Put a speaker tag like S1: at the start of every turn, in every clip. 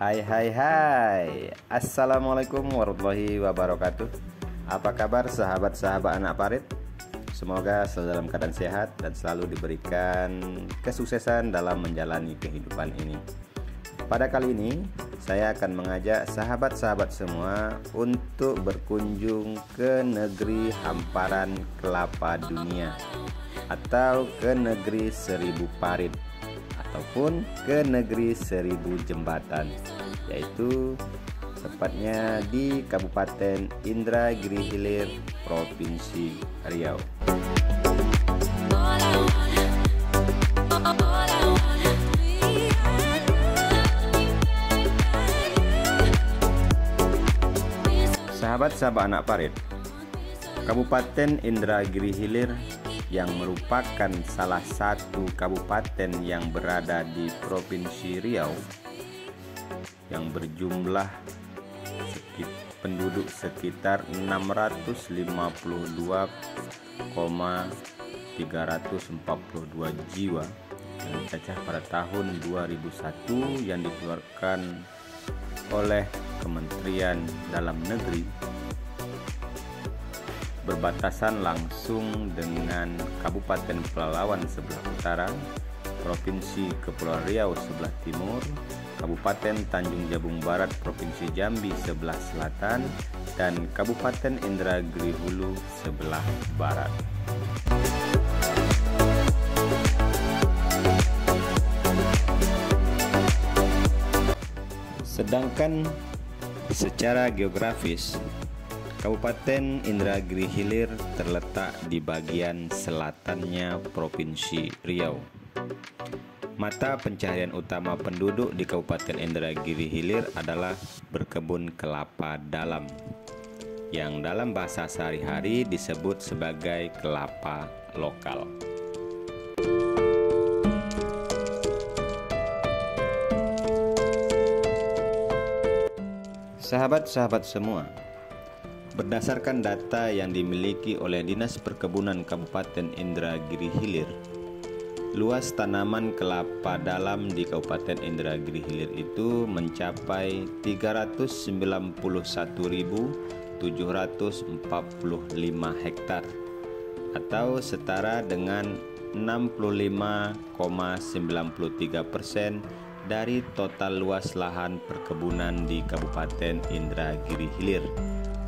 S1: Hai, Assalamualaikum warahmatullahi wabarakatuh. Apa kabar sahabat-sahabat anak parit? Semoga selalu dalam keadaan sehat dan selalu diberikan kesuksesan dalam menjalani kehidupan ini. Pada kali ini saya akan mengajak sahabat-sahabat semua untuk berkunjung ke negeri hamparan kelapa dunia, atau ke negeri seribu parit, ataupun ke negeri seribu jembatan, yaitu tepatnya di Kabupaten Indragiri Hilir, Provinsi Riau. Sahabat-sahabat anak parit, Kabupaten Indragiri Hilir yang merupakan salah satu kabupaten yang berada di Provinsi Riau yang berjumlah penduduk sekitar 652,342 jiwa yang cacah pada tahun 2001 yang dikeluarkan oleh Kementerian Dalam Negeri, berbatasan langsung dengan Kabupaten Pelalawan sebelah utara, Provinsi Kepulauan Riau sebelah timur, Kabupaten Tanjung Jabung Barat Provinsi Jambi sebelah selatan, dan Kabupaten Indragiri Hulu sebelah barat. Sedangkan secara geografis, Kabupaten Indragiri Hilir terletak di bagian selatannya Provinsi Riau. Mata pencaharian utama penduduk di Kabupaten Indragiri Hilir adalah berkebun kelapa dalam, yang dalam bahasa sehari-hari disebut sebagai kelapa lokal. Sahabat-sahabat semua, berdasarkan data yang dimiliki oleh Dinas Perkebunan Kabupaten Indragiri Hilir, luas tanaman kelapa dalam di Kabupaten Indragiri Hilir itu mencapai 391.745 hektar atau setara dengan 65,93% dari total luas lahan perkebunan di Kabupaten Indragiri Hilir,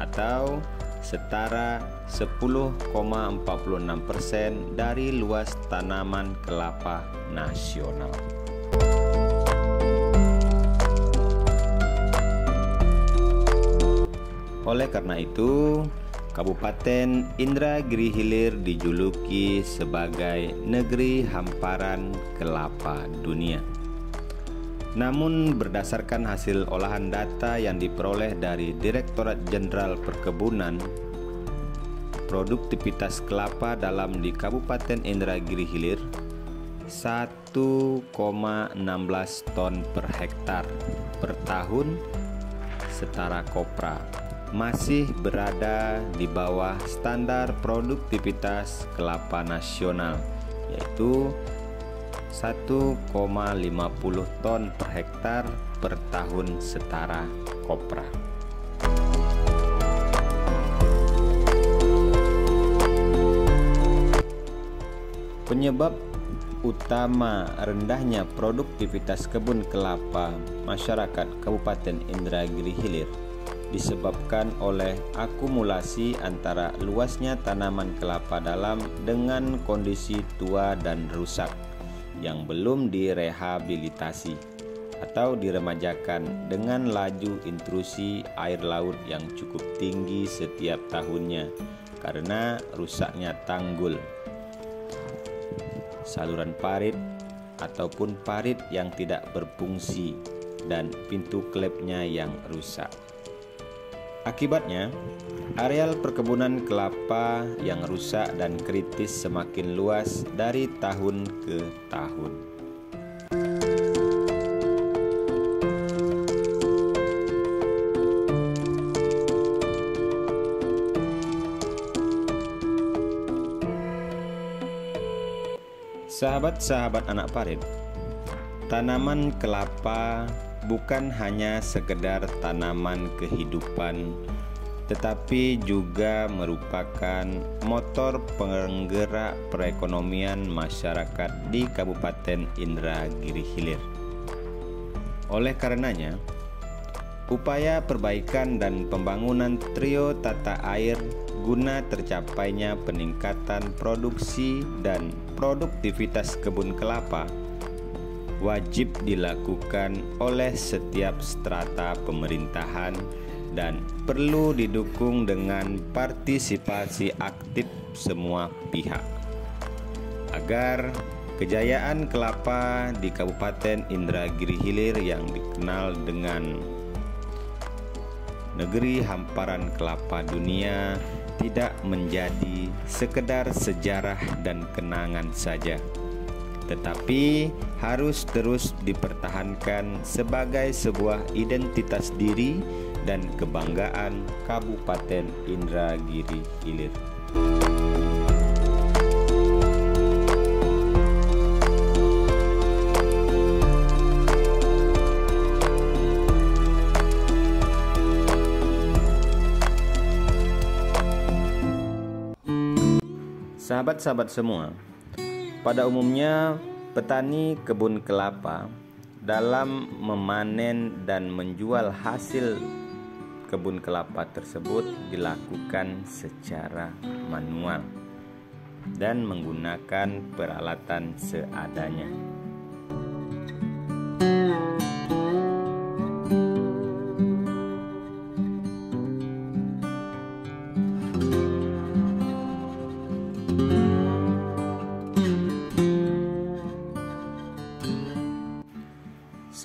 S1: atau setara 10,46% dari luas tanaman kelapa nasional. Oleh karena itu, Kabupaten Indragiri Hilir dijuluki sebagai negeri hamparan kelapa dunia. Namun berdasarkan hasil olahan data yang diperoleh dari Direktorat Jenderal Perkebunan, produktivitas kelapa dalam di Kabupaten Indragiri Hilir 1,16 ton per hektar per tahun setara kopra, masih berada di bawah standar produktivitas kelapa nasional, yaitu 1,50 ton per hektar per tahun setara kopra. Penyebab utama rendahnya produktivitas kebun kelapa masyarakat Kabupaten Indragiri Hilir disebabkan oleh akumulasi antara luasnya tanaman kelapa dalam dengan kondisi tua dan rusak yang belum direhabilitasi atau diremajakan dengan laju intrusi air laut yang cukup tinggi setiap tahunnya karena rusaknya tanggul, saluran parit ataupun parit yang tidak berfungsi, dan pintu klepnya yang rusak. Akibatnya, areal perkebunan kelapa yang rusak dan kritis semakin luas dari tahun ke tahun. Sahabat-sahabat anak parit, tanaman kelapa bukan hanya sekedar tanaman kehidupan, tetapi juga merupakan motor penggerak perekonomian masyarakat di Kabupaten Indragiri Hilir. Oleh karenanya, upaya perbaikan dan pembangunan trio tata air guna tercapainya peningkatan produksi dan produktivitas kebun kelapa wajib dilakukan oleh setiap strata pemerintahan dan perlu didukung dengan partisipasi aktif semua pihak agar kejayaan kelapa di Kabupaten Indragiri Hilir yang dikenal dengan negeri hamparan kelapa dunia tidak menjadi sekedar sejarah dan kenangan saja, tetapi harus terus dipertahankan sebagai sebuah identitas diri dan kebanggaan Kabupaten Indragiri Hilir. Sahabat-sahabat semua, pada umumnya petani kebun kelapa dalam memanen dan menjual hasil kebun kelapa tersebut dilakukan secara manual dan menggunakan peralatan seadanya.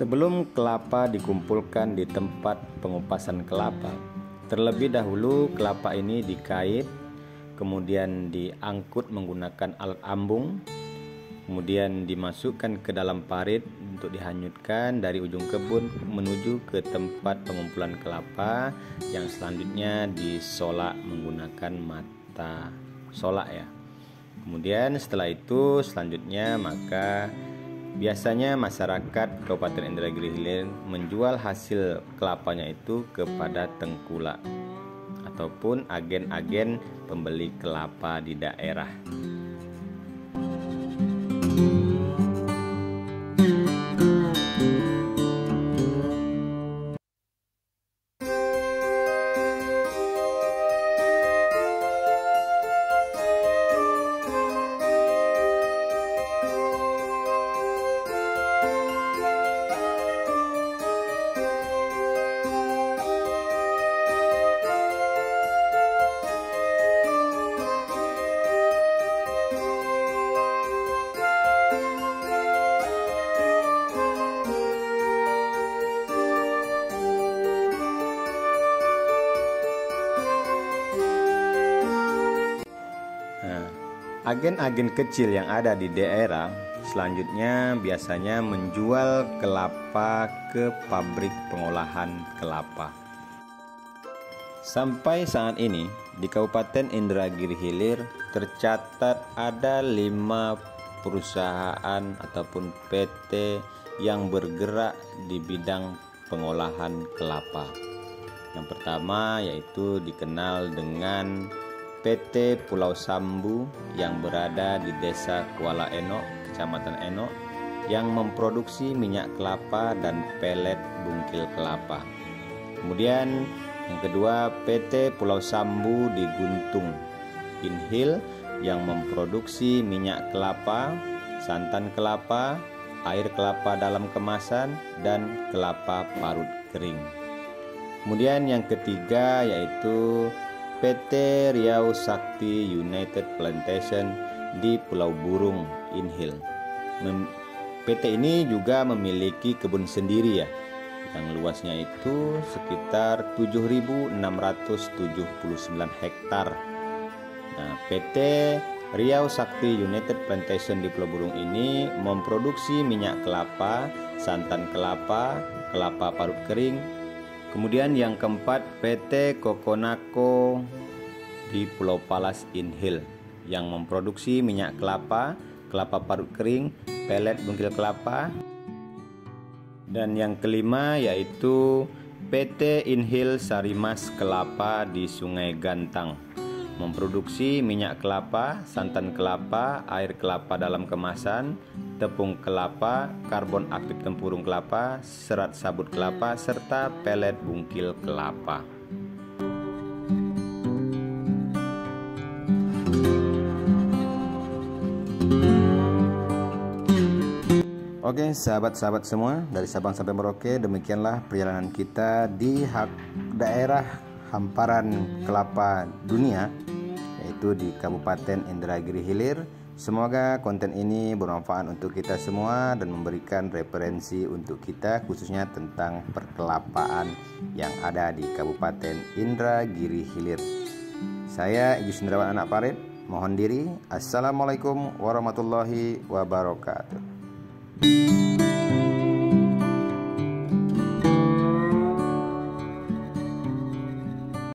S1: Sebelum kelapa dikumpulkan di tempat pengupasan kelapa, terlebih dahulu kelapa ini dikait, kemudian diangkut menggunakan alat ambung, kemudian dimasukkan ke dalam parit untuk dihanyutkan dari ujung kebun menuju ke tempat pengumpulan kelapa yang selanjutnya disolak menggunakan mata solak ya. Kemudian setelah itu selanjutnya maka biasanya masyarakat Kabupaten Indragiri Hilir menjual hasil kelapanya itu kepada tengkulak ataupun agen-agen pembeli kelapa di daerah. Agen-agen kecil yang ada di daerah selanjutnya biasanya menjual kelapa ke pabrik pengolahan kelapa. Sampai saat ini di Kabupaten Indragiri Hilir tercatat ada 5 perusahaan ataupun PT yang bergerak di bidang pengolahan kelapa. Yang pertama yaitu dikenal dengan PT Pulau Sambu yang berada di Desa Kuala Enok, Kecamatan Enok, yang memproduksi minyak kelapa dan pelet bungkil kelapa. Kemudian yang kedua PT Pulau Sambu di Guntung, Inhil, yang memproduksi minyak kelapa, santan kelapa, air kelapa dalam kemasan, dan kelapa parut kering. Kemudian yang ketiga yaitu PT Riau Sakti United Plantation di Pulau Burung, Inhil. PT ini juga memiliki kebun sendiri ya, yang luasnya itu sekitar 7.679 hektar. Nah, PT Riau Sakti United Plantation di Pulau Burung ini memproduksi minyak kelapa, santan kelapa, kelapa parut kering. Kemudian yang keempat PT Kokonako di Pulau Palas, Inhil, yang memproduksi minyak kelapa, kelapa parut kering, pelet bungkil kelapa, Dan yang kelima yaitu PT Inhil Sarimas Kelapa di Sungai Gantang, memproduksi minyak kelapa, santan kelapa, air kelapa dalam kemasan, tepung kelapa, karbon aktif tempurung kelapa, serat sabut kelapa, serta pelet bungkil kelapa. Oke, sahabat-sahabat semua, dari Sabang sampai Merauke, demikianlah perjalanan kita di daerah hamparan kelapa dunia, yaitu di Kabupaten Indragiri Hilir. Semoga konten ini bermanfaat untuk kita semua dan memberikan referensi untuk kita, khususnya tentang perkelapaan yang ada di Kabupaten Indragiri Hilir. Saya Ijus Indrawan Anak Parit, mohon diri. Assalamualaikum warahmatullahi wabarakatuh.